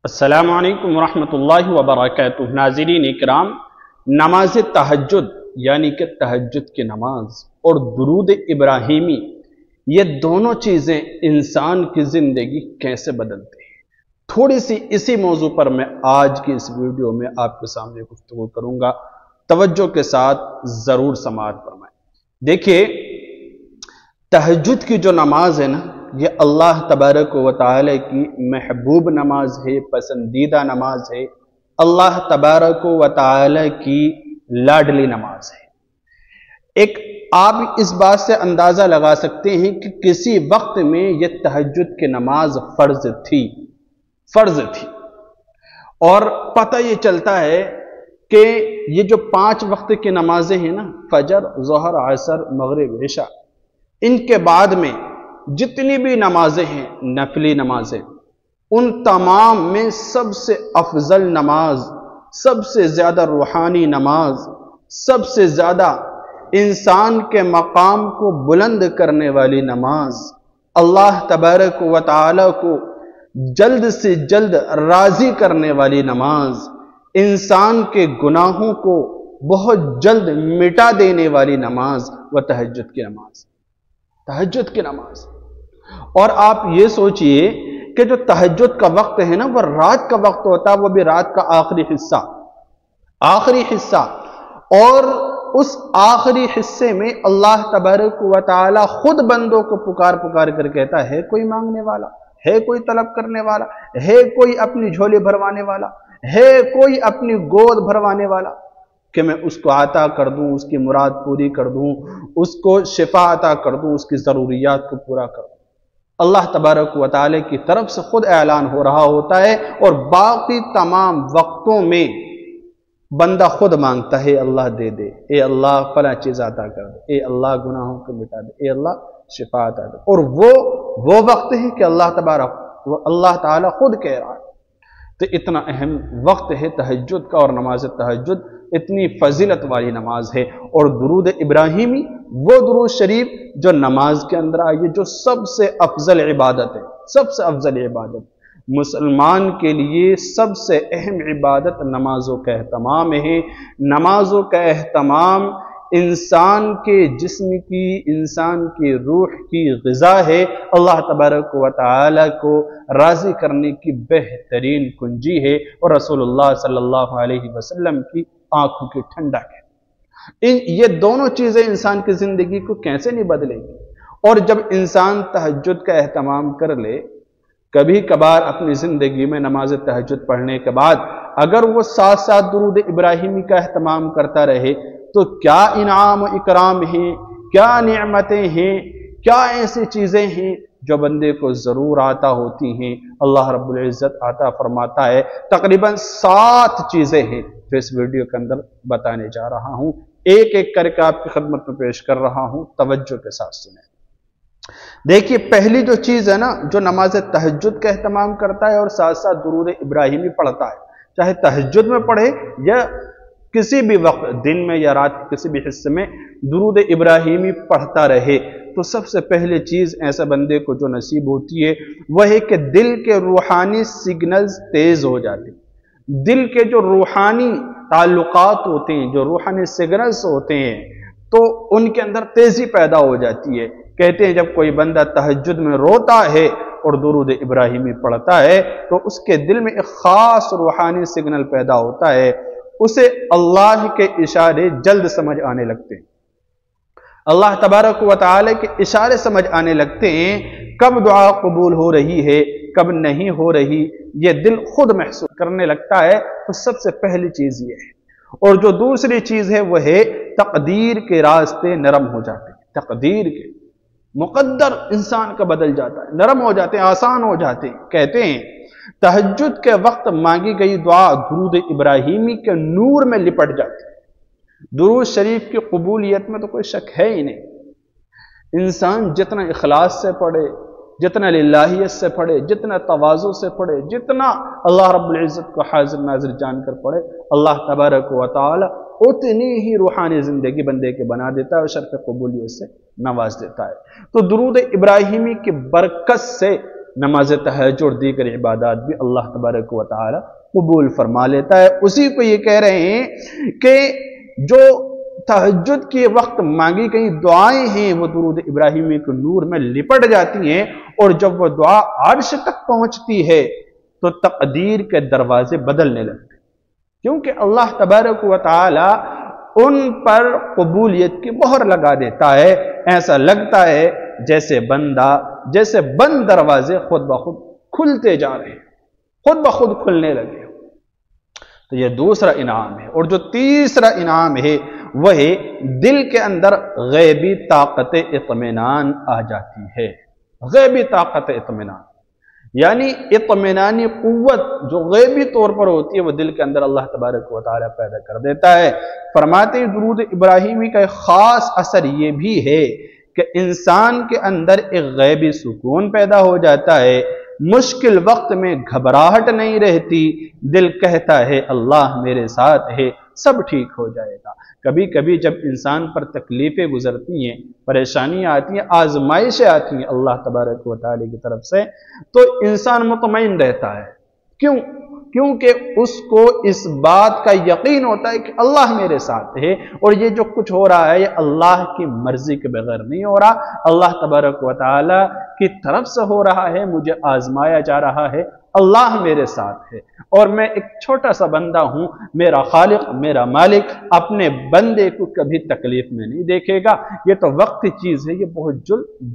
السلام علیکم ورحمۃ اللہ وبرکاتہ۔ ناظرین اکرام، نماز تہجد یعنی کہ تہجد کی نماز اور درود ابراہیمی، یہ دونوں چیزیں انسان کی زندگی کیسے بدلتے ہیں، تھوڑی سی اسی موضوع پر میں آج کی اس ویڈیو میں آپ کے سامنے گفتگو کروں گا۔ توجہ کے ساتھ ضرور سماعت فرمائیں۔ دیکھیے، تہجد کی جو نماز ہے نا، یہ اللہ تبارک و تعالی کی محبوب نماز ہے، پسندیدہ نماز ہے، اللہ تبارک و تعالی کی لاڈلی نماز ہے۔ ایک آپ اس بات سے اندازہ لگا سکتے ہیں کہ کسی وقت میں یہ تہجد کی نماز فرض تھی اور پتہ یہ چلتا ہے کہ یہ جو 5 وقت کی نمازیں ہیں نا، فجر، ظہر، عصر، مغرب، عشاء، ان کے بعد میں جتنی بھی نمازیں ہیں نفلی نمازیں، ان تمام میں سب سے افضل نماز، سب سے زیادہ روحانی نماز، سب سے زیادہ انسان کے مقام کو بلند کرنے والی نماز، اللہ تبارک و تعالی کو جلد سے جلد راضی کرنے والی نماز، انسان کے گناہوں کو بہت جلد مٹا دینے والی نماز وہ تہجد کی نماز، تہجد کی نماز۔ اور آپ یہ سوچئے کہ جو تہجد کا وقت ہے نا، وہ رات کا وقت ہوتا ہے، وہ بھی رات کا آخری حصہ، اور اس آخری حصے میں اللہ تبارک و تعالی خود بندوں کو پکار کر کہتا ہے، کوئی مانگنے والا ہے، کوئی طلب کرنے والا ہے، کوئی اپنی جھولی بھروانے والا ہے، کوئی اپنی گود بھروانے والا، کہ میں اس کو عطا کر دوں، اس کی مراد پوری کر دوں، اس کو شفا عطا کر دوں، اس کی ضروریات کو پورا کر دوں۔ اللہ تبارک و تعالی کی طرف سے خود اعلان ہو رہا ہوتا ہے، اور باقی تمام وقتوں میں بندہ خود مانگتا ہے، اللہ دے دے، اے اللہ فلاں چیز عطا کر دے، اے اللہ گناہوں کو مٹا دے، اے اللہ شفا عطا دے۔ اور وہ وقت ہے کہ اللہ تعالی خود کہہ رہا ہے۔ تو اتنا اہم وقت ہے تہجد کا، اور نماز تہجد اتنی فضیلت والی نماز ہے۔ اور درود ابراہیمی، وہ درود شریف جو نماز کے اندر آئی ہے، جو سب سے افضل عبادت ہے، سب سے افضل عبادت مسلمان کے لیے سب سے اہم عبادت نمازوں کا اہتمام ہے۔ نمازوں کا اہتمام انسان کے جسم کی، انسان کی روح کی غذا ہے، اللہ تبارک و تعالی کو راضی کرنے کی بہترین کنجی ہے، اور رسول اللہ صلی اللہ علیہ وسلم کی آنکھوں کی ٹھنڈک ہے۔ یہ دونوں چیزیں انسان کی زندگی کو کیسے نہیں بدلیں گی؟ اور جب انسان تہجد کا اہتمام کر لے، کبھی کبھار اپنی زندگی میں نماز تہجد پڑھنے کے بعد اگر وہ ساتھ ساتھ درود ابراہیمی کا اہتمام کرتا رہے، تو کیا انعام و اکرام ہیں، کیا نعمتیں ہیں، کیا ایسی چیزیں ہیں جو بندے کو ضرور عطا ہوتی ہیں۔ اللہ رب العزت عطا فرماتا ہے۔ تقریباً 7 چیزیں ہیں جو اس ویڈیو کے اندر بتانے جا رہا ہوں، ایک ایک کر کے آپ کی خدمت میں پیش کر رہا ہوں، توجہ کے ساتھ سنیں۔ دیکھیے، پہلی جو چیز ہے نا، جو نماز تہجد کا اہتمام کرتا ہے اور ساتھ ساتھ درود ابراہیمی پڑھتا ہے، چاہے تہجد میں پڑھے یا کسی بھی وقت، دن میں یا رات کے کسی بھی حصے میں درود ابراہیمی پڑھتا رہے، تو سب سے پہلی چیز ایسے بندے کو جو نصیب ہوتی ہے وہ ہے کہ دل کے روحانی سگنلز تیز ہو جاتے ہیں۔ دل کے جو روحانی تعلقات ہوتے ہیں، جو روحانی سگنلز ہوتے ہیں، تو ان کے اندر تیزی پیدا ہو جاتی ہے۔ کہتے ہیں جب کوئی بندہ تہجد میں روتا ہے اور درود ابراہیمی پڑھتا ہے، تو اس کے دل میں ایک خاص روحانی سگنل پیدا ہوتا ہے، اسے اللہ کے اشارے جلد سمجھ آنے لگتے ہیں، اللہ تبارک و تعالی کے اشارے سمجھ آنے لگتے ہیں، کب دعا قبول ہو رہی ہے، کب نہیں ہو رہی، یہ دل خود محسوس کرنے لگتا ہے۔ تو سب سے پہلی چیز یہ ہے۔ اور جو دوسری چیز ہے وہ ہے تقدیر کے راستے نرم ہو جاتے ہیں، تقدیر کے مقدر انسان کا بدل جاتا ہے، نرم ہو جاتے ہیں، آسان ہو جاتے ہیں۔ کہتے ہیں تہجد کے وقت مانگی گئی دعا درود ابراہیمی کے نور میں لپٹ جاتی ہے۔ درود شریف کی قبولیت میں تو کوئی شک ہے ہی نہیں۔ انسان جتنا اخلاص سے پڑھے، جتنا للہیت سے پڑھے، جتنا تواضع سے پڑھے، جتنا اللہ رب العزت کو حاضر ناظر جان کر پڑھے، اللہ تبارک و تعالی اتنی ہی روحانی زندگی بندے کے بنا دیتا ہے اور شرف قبولیت سے نواز دیتا ہے۔ تو درود ابراہیمی کی برکت سے نماز تہجد اور دیگر عبادات بھی اللہ تبارک و تعالی قبول فرما لیتا ہے۔ اسی کو یہ کہہ رہے ہیں کہ جو تہجد کے وقت مانگی گئی دعائیں ہیں وہ درود ابراہیمی کے نور میں لپٹ جاتی ہیں، اور جب وہ دعا عرش تک پہنچتی ہے تو تقدیر کے دروازے بدلنے لگتے ہیں، کیونکہ اللہ تبارک و تعالی ان پر قبولیت کی مہر لگا دیتا ہے۔ ایسا لگتا ہے جیسے بند دروازے خود بخود کھلتے جا رہے ہیں، خود بخود کھلنے لگے۔ تو یہ دوسرا انعام ہے۔ اور جو تیسرا انعام ہے وہ ہے دل کے اندر غیبی طاقت اطمینان آ جاتی ہے۔ غیبی طاقت اطمینان یعنی اطمینانی قوت جو غیبی طور پر ہوتی ہے وہ دل کے اندر اللہ تبارک و تعالی پیدا کر دیتا ہے۔ فرماتے ہیں درود ابراہیمی کا ایک خاص اثر یہ بھی ہے کہ انسان کے اندر ایک غیبی سکون پیدا ہو جاتا ہے، مشکل وقت میں گھبراہٹ نہیں رہتی، دل کہتا ہے اللہ میرے ساتھ ہے، سب ٹھیک ہو جائے گا۔ کبھی کبھی جب انسان پر تکلیفیں گزرتی ہیں، پریشانیاں آتی ہیں، آزمائشیں آتی ہیں اللہ تبارک و تعالی کی طرف سے، تو انسان مطمئن رہتا ہے۔ کیونکہ اس کو اس بات کا یقین ہوتا ہے کہ اللہ میرے ساتھ ہے، اور یہ جو کچھ ہو رہا ہے یہ اللہ کی مرضی کے بغیر نہیں ہو رہا، اللہ تبارک و تعالی کی طرف سے ہو رہا ہے، مجھے آزمایا جا رہا ہے، اللہ میرے ساتھ ہے، اور میں ایک چھوٹا سا بندہ ہوں، میرا خالق میرا مالک اپنے بندے کو کبھی تکلیف میں نہیں دیکھے گا، یہ تو وقتی چیز ہے، یہ بہت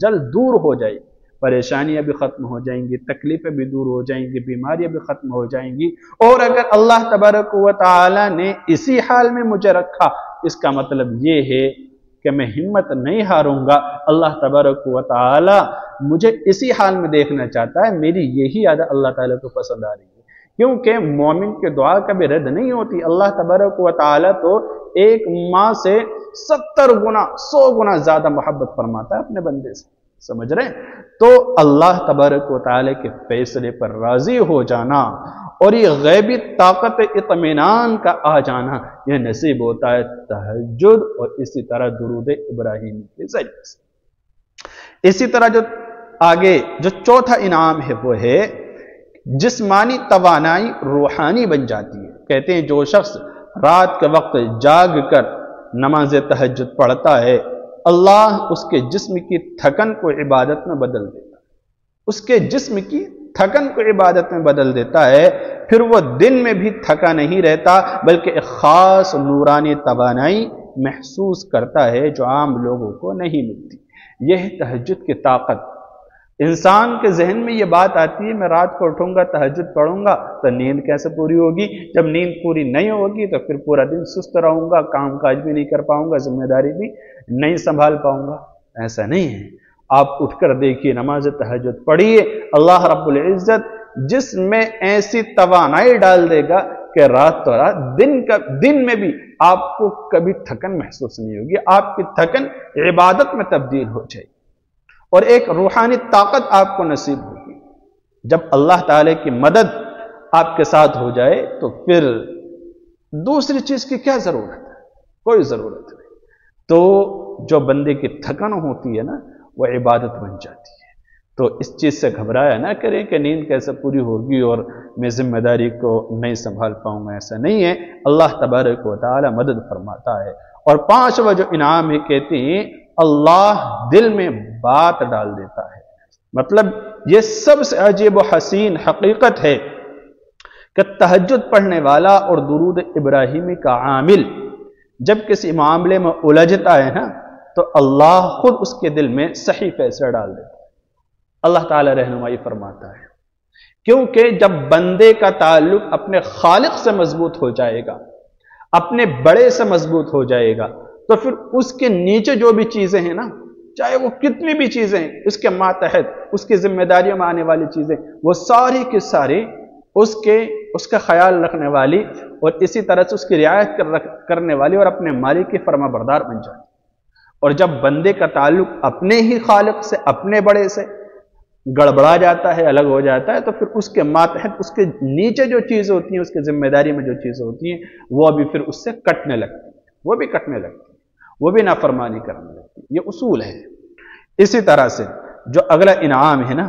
جلد دور ہو جائے گی، پریشانیاں بھی ختم ہو جائیں گی، تکلیفیں بھی دور ہو جائیں گی، بیماریاں بھی ختم ہو جائیں گی۔ اور اگر اللہ تبارک و تعالی نے اسی حال میں مجھے رکھا، اس کا مطلب یہ ہے کہ میں ہمت نہیں ہاروں گا، اللہ تبارک و تعالی مجھے اسی حال میں دیکھنا چاہتا ہے، میری یہی عادت اللہ تعالیٰ کو پسند آ رہی ہے، کیونکہ مومن کے دعا کبھی رد نہیں ہوتی۔ اللہ تبارک و تعالی تو ایک ماں سے 70 گنا 100 گنا زیادہ محبت فرماتا ہے اپنے بندے سے، سمجھ رہے ہیں؟ تو اللہ تبارک و تعالی کے فیصلے پر راضی ہو جانا اور یہ غیبی طاقت اطمینان کا آ جانا یہ نصیب ہوتا ہے تہجد اور اسی طرح درود ابراہیمی کے ذریعے سے۔ اسی طرح جو آگے جو چوتھا انعام ہے وہ ہے جسمانی توانائی روحانی بن جاتی ہے۔ کہتے ہیں جو شخص رات کے وقت جاگ کر نماز تہجد پڑھتا ہے، اللہ اس کے جسم کی تھکن کو عبادت میں بدل دیتا ہے، اس کے جسم کی تھکن کو عبادت میں بدل دیتا ہے، پھر وہ دن میں بھی تھکا نہیں رہتا بلکہ ایک خاص نورانی توانائی محسوس کرتا ہے جو عام لوگوں کو نہیں ملتی۔ یہ تہجد کی طاقت۔ انسان کے ذہن میں یہ بات آتی ہے میں رات کو اٹھوں گا تہجد پڑھوں گا تو نیند کیسے پوری ہوگی، جب نیند پوری نہیں ہوگی تو پھر پورا دن سست رہوں گا، کام کاج بھی نہیں کر پاؤں گا، ذمہ داری بھی نہیں سنبھال پاؤں گا۔ ایسا نہیں ہے، آپ اٹھ کر دیکھیے نماز تہجد پڑھیے، اللہ رب العزت جس میں ایسی توانائی ڈال دے گا کہ رات تو رات دن میں بھی آپ کو کبھی تھکن محسوس نہیں ہوگی، آپ کی تھکن عبادت میں تبدیل ہو جائے گی اور ایک روحانی طاقت آپ کو نصیب ہوگی۔ جب اللہ تعالی کی مدد آپ کے ساتھ ہو جائے تو پھر دوسری چیز کی کیا ضرورت ہے؟ کوئی ضرورت نہیں۔ تو جو بندے کی تھکن ہوتی ہے نا وہ عبادت بن جاتی ہے۔ تو اس چیز سے گھبرایا نہ کریں کہ نیند کیسے پوری ہوگی اور میں ذمہ داری کو نہیں سنبھال پاؤں گا، ایسا نہیں ہے، اللہ تبارک و تعالی مدد فرماتا ہے۔ اور پانچواں جو انعام ہے کہتے ہیں اللہ دل میں بات ڈال دیتا ہے۔ مطلب یہ سب سے عجیب و حسین حقیقت ہے کہ تہجد پڑھنے والا اور درود ابراہیمی کا عامل جب کسی معاملے میں الجھتا ہے نا تو اللہ خود اس کے دل میں صحیح فیصلہ ڈال دیتا ہے، اللہ تعالی رہنمائی فرماتا ہے، کیونکہ جب بندے کا تعلق اپنے خالق سے مضبوط ہو جائے گا، اپنے بڑے سے مضبوط ہو جائے گا، تو پھر اس کے نیچے جو بھی چیزیں ہیں نا، چاہے وہ کتنی بھی چیزیں ہیں، اس کے ماتحت اس کی ذمہ داریوں میں آنے والی چیزیں، وہ ساری کی ساری اس کا خیال رکھنے والی اور اسی طرح سے اس کی رعایت کرنے والی اور اپنے مالک کی فرما بردار بن جاتی۔ اور جب بندے کا تعلق اپنے ہی خالق سے، اپنے بڑے سے گڑبڑا جاتا ہے، الگ ہو جاتا ہے، تو پھر اس کے ماتحت اس کے نیچے جو چیزیں ہوتی ہیں، اس کے ذمہ داری میں جو چیزیں ہوتی ہیں وہ بھی پھر اس سے کٹنے لگتی ہیں، وہ بھی کٹنے لگتی ہیں، وہ بھی نافرمانی کرنے لگتی ہے۔ یہ اصول ہے۔ اسی طرح سے جو اگلا انعام ہے نا